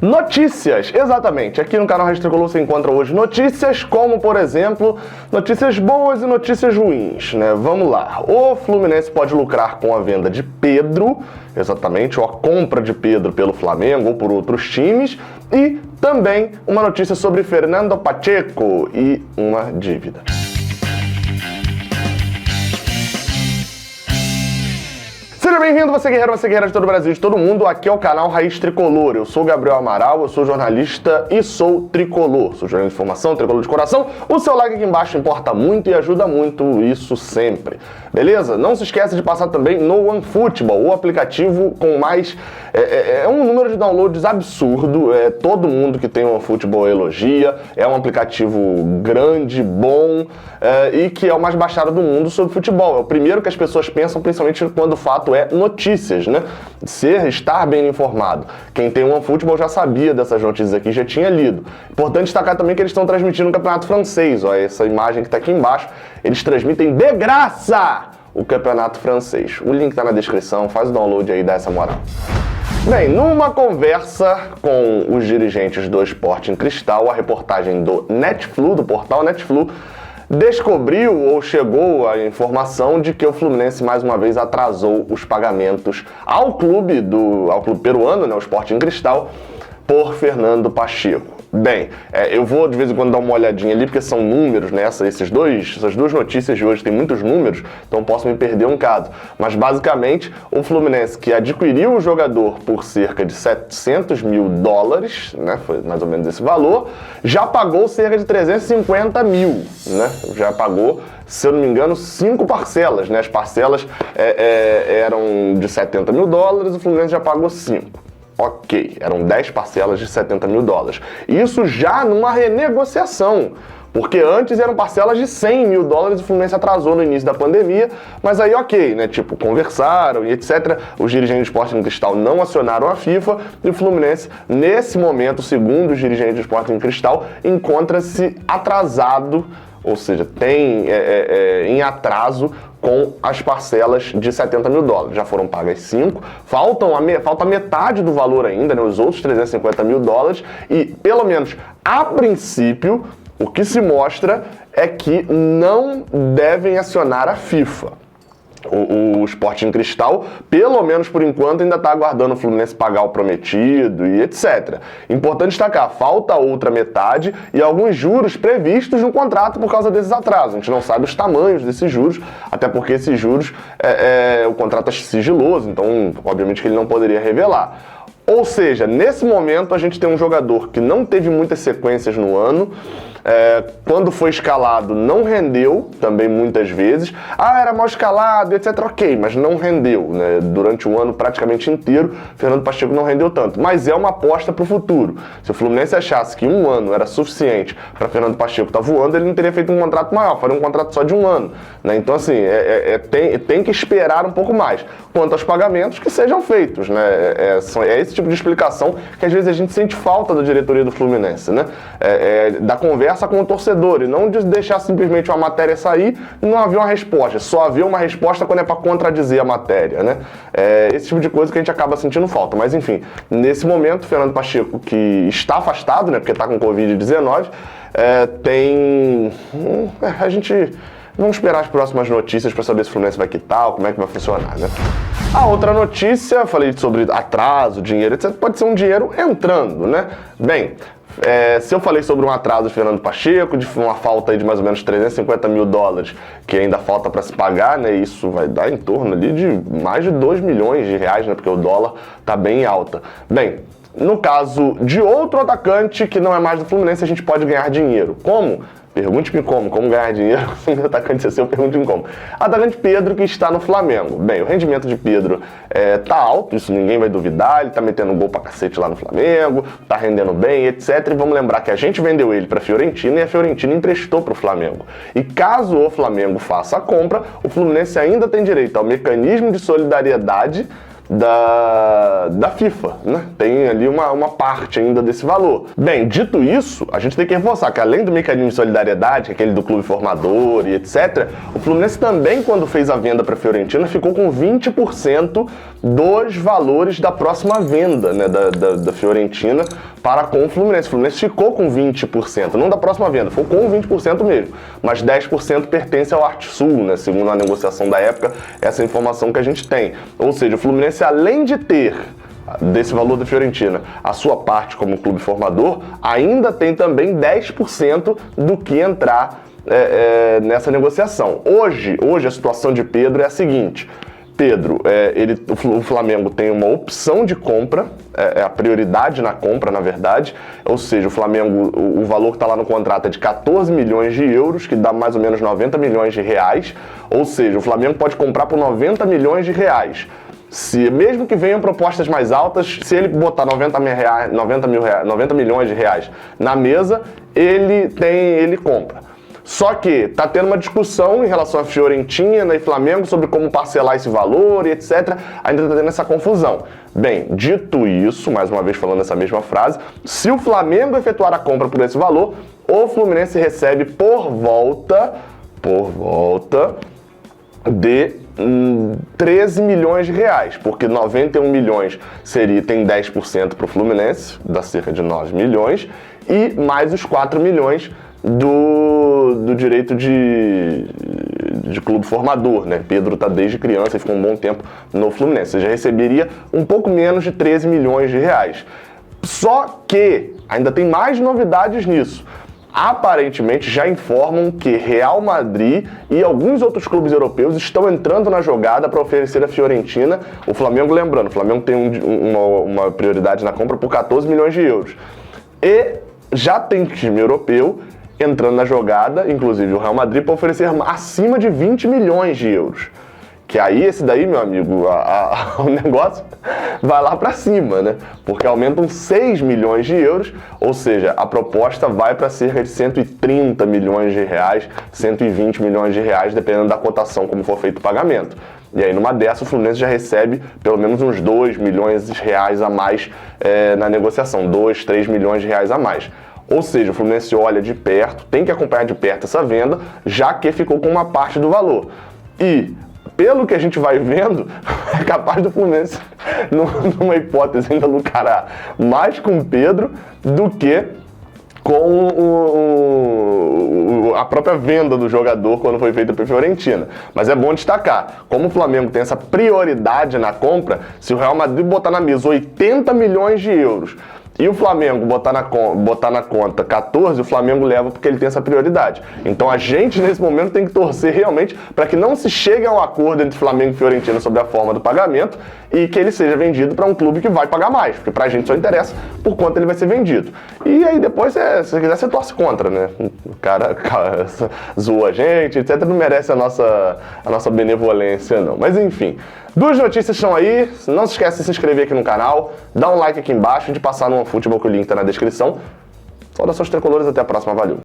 Notícias, exatamente. Aqui no canal Raiz Tricolor você encontra hoje notícias como, por exemplo, notícias boas e notícias ruins, né? Vamos lá. O Fluminense pode lucrar com a venda de Pedro, exatamente, ou a compra de Pedro pelo Flamengo ou por outros times, e também uma notícia sobre Fernando Pacheco e uma dívida. Seja bem-vindo, você guerreira de todo o Brasil, de todo mundo. Aqui é o canal Raiz Tricolor. Eu sou Gabriel Amaral, eu sou jornalista e sou tricolor. Sou jornalista de formação, tricolor de coração. O seu like aqui embaixo importa muito e ajuda muito, isso sempre. Beleza? Não se esqueça de passar também no OneFootball, o aplicativo com mais... É um número de downloads absurdo. Todo mundo que tem o OneFootball elogia. É um aplicativo grande, bom e que é o mais baixado do mundo sobre futebol. É o primeiro que as pessoas pensam, principalmente quando o fato é notícias, né? Estar bem informado. Quem tem o OneFootball já sabia dessas notícias aqui, já tinha lido. Importante destacar também que eles estão transmitindo o campeonato francês. Ó, essa imagem que está aqui embaixo, eles transmitem de graça o campeonato francês. O link está na descrição, faz o download aí, dá essa moral. Bem, numa conversa com os dirigentes do Sporting Cristal, a reportagem do Netflu, do portal Netflu, descobriu ou chegou a informação de que o Fluminense mais uma vez atrasou os pagamentos ao clube peruano, né, o Sporting Cristal, por Fernando Pacheco. Bem, eu vou de vez em quando dar uma olhadinha ali, porque são números, né? Essas duas notícias de hoje tem muitos números, então posso me perder um caso. Mas basicamente, o Fluminense, que adquiriu o jogador por cerca de $700 mil, né? Foi mais ou menos esse valor, já pagou cerca de 350 mil, né? Já pagou, se eu não me engano, 5 parcelas, né? As parcelas eram de $70 mil, o Fluminense já pagou 5. Ok, eram 10 parcelas de $70 mil. Isso já numa renegociação, porque antes eram parcelas de $100 mil, o Fluminense atrasou no início da pandemia, mas aí ok, né, tipo, conversaram e etc. Os dirigentes do Sporting Cristal não acionaram a FIFA e o Fluminense, nesse momento, segundo os dirigentes do Sporting Cristal, encontra-se atrasado, ou seja, tem em atraso com as parcelas de $70 mil. Já foram pagas 5, falta metade do valor ainda, né, os outros $350 mil, e pelo menos a princípio o que se mostra é que não devem acionar a FIFA. O Sporting Cristal, pelo menos por enquanto, ainda está aguardando o Fluminense pagar o prometido e etc. Importante destacar, falta outra metade e alguns juros previstos no contrato por causa desses atrasos. A gente não sabe os tamanhos desses juros, até porque esses juros, o contrato é sigiloso, então obviamente que ele não poderia revelar. Ou seja, nesse momento a gente tem um jogador que não teve muitas sequências no ano, quando foi escalado não rendeu também muitas vezes, era mal escalado, etc, ok, mas não rendeu, né? Durante o ano praticamente inteiro, Fernando Pacheco não rendeu tanto, mas é uma aposta para o futuro. Se o Fluminense achasse que um ano era suficiente para Fernando Pacheco estar voando, ele não teria feito um contrato maior, faria um contrato só de um ano, né? Então assim, tem que esperar um pouco mais. Quanto aos pagamentos, que sejam feitos, né? É esse tipo de explicação que às vezes a gente sente falta da diretoria do Fluminense, né? Da conversa com o torcedor e não de deixar simplesmente uma matéria sair e não haver uma resposta. Só haver uma resposta quando é para contradizer a matéria, né? Esse tipo de coisa que a gente acaba sentindo falta. Mas enfim, nesse momento, Fernando Pacheco, que está afastado, né? Porque está com Covid-19, vamos esperar as próximas notícias para saber se o Fluminense vai quitar, como é que vai funcionar, né? A outra notícia, falei sobre atraso, dinheiro, etc. Pode ser um dinheiro entrando, né? Bem, se eu falei sobre um atraso de Fernando Pacheco, de uma falta aí de mais ou menos $350 mil, que ainda falta para se pagar, né? Isso vai dar em torno ali de mais de R$2 milhões, né? Porque o dólar tá bem alta. Bem, no caso de outro atacante que não é mais do Fluminense, a gente pode ganhar dinheiro. Como? Pergunte-me como ganhar dinheiro sem o atacante ser seu, pergunte-me como. Atacante Pedro, que está no Flamengo. Bem, o rendimento de Pedro tá alto, isso ninguém vai duvidar, ele tá metendo gol pra cacete lá no Flamengo, tá rendendo bem, etc. E vamos lembrar que a gente vendeu ele pra Fiorentina e a Fiorentina emprestou pro Flamengo. E caso o Flamengo faça a compra, o Fluminense ainda tem direito ao mecanismo de solidariedade da FIFA, né? Tem ali uma parte ainda desse valor. Bem, dito isso, a gente tem que reforçar que além do mecanismo de solidariedade, aquele do clube formador e etc., o Fluminense também, quando fez a venda para a Fiorentina, ficou com 20% dos valores da próxima venda, né, da Fiorentina para com o Fluminense. O Fluminense ficou com 20%, não da próxima venda, ficou com 20% mesmo, mas 10% pertence ao Arte Sul, né, segundo a negociação da época, essa informação que a gente tem. Ou seja, o Fluminense, além de ter desse valor da Fiorentina a sua parte como clube formador, ainda tem também 10% do que entrar nessa negociação. Hoje a situação de Pedro é a seguinte: Pedro, o Flamengo tem uma opção de compra, a prioridade na compra, na verdade, ou seja, o Flamengo, o valor que está lá no contrato é de 14 milhões de euros, que dá mais ou menos 90 milhões de reais, ou seja, o Flamengo pode comprar por 90 milhões de reais. Mesmo que venham propostas mais altas, se ele botar 90 milhões de reais na mesa, ele compra. Só que tá tendo uma discussão em relação a Fiorentina e Flamengo sobre como parcelar esse valor e etc. Ainda tá tendo essa confusão. Bem, dito isso, mais uma vez falando essa mesma frase, se o Flamengo efetuar a compra por esse valor, o Fluminense recebe por volta de 13 milhões de reais, porque 91 milhões tem 10% para o Fluminense, dá cerca de 9 milhões, e mais os 4 milhões do direito de clube formador, né? Pedro tá desde criança e ficou um bom tempo no Fluminense. Você já receberia um pouco menos de 13 milhões de reais. Só que ainda tem mais novidades nisso. Aparentemente já informam que Real Madrid e alguns outros clubes europeus estão entrando na jogada para oferecer a Fiorentina. O Flamengo, lembrando, o Flamengo tem uma prioridade na compra por 14 milhões de euros. E já tem time europeu entrando na jogada, inclusive o Real Madrid, para oferecer acima de 20 milhões de euros. Que aí, esse daí, meu amigo, o negócio vai lá para cima, né? Porque aumentam 6 milhões de euros, ou seja, a proposta vai para cerca de 130 milhões de reais, 120 milhões de reais, dependendo da cotação, como for feito o pagamento. E aí, numa dessa, o Fluminense já recebe pelo menos uns 2 milhões de reais a mais na negociação, 2, 3 milhões de reais a mais. Ou seja, o Fluminense olha de perto, tem que acompanhar de perto essa venda, já que ficou com uma parte do valor. E, pelo que a gente vai vendo, é capaz do Fluminense, numa hipótese, ainda lucrar mais com o Pedro do que com a própria venda do jogador quando foi feita pela Fiorentina. Mas é bom destacar, como o Flamengo tem essa prioridade na compra, se o Real Madrid botar na mesa 80 milhões de euros e o Flamengo botar na conta 14, o Flamengo leva porque ele tem essa prioridade. Então a gente, nesse momento, tem que torcer realmente para que não se chegue a um acordo entre Flamengo e Fiorentina sobre a forma do pagamento e que ele seja vendido para um clube que vai pagar mais, porque pra gente só interessa por quanto ele vai ser vendido. E aí depois, se você quiser, você torce contra, né? O cara zoa a gente, etc. Não merece a nossa benevolência, não. Mas enfim, 2 notícias estão aí. Não se esquece de se inscrever aqui no canal, dá um like aqui embaixo e de passar no OneFootball, que o link tá na descrição. Saudações tricolores, até a próxima, valeu!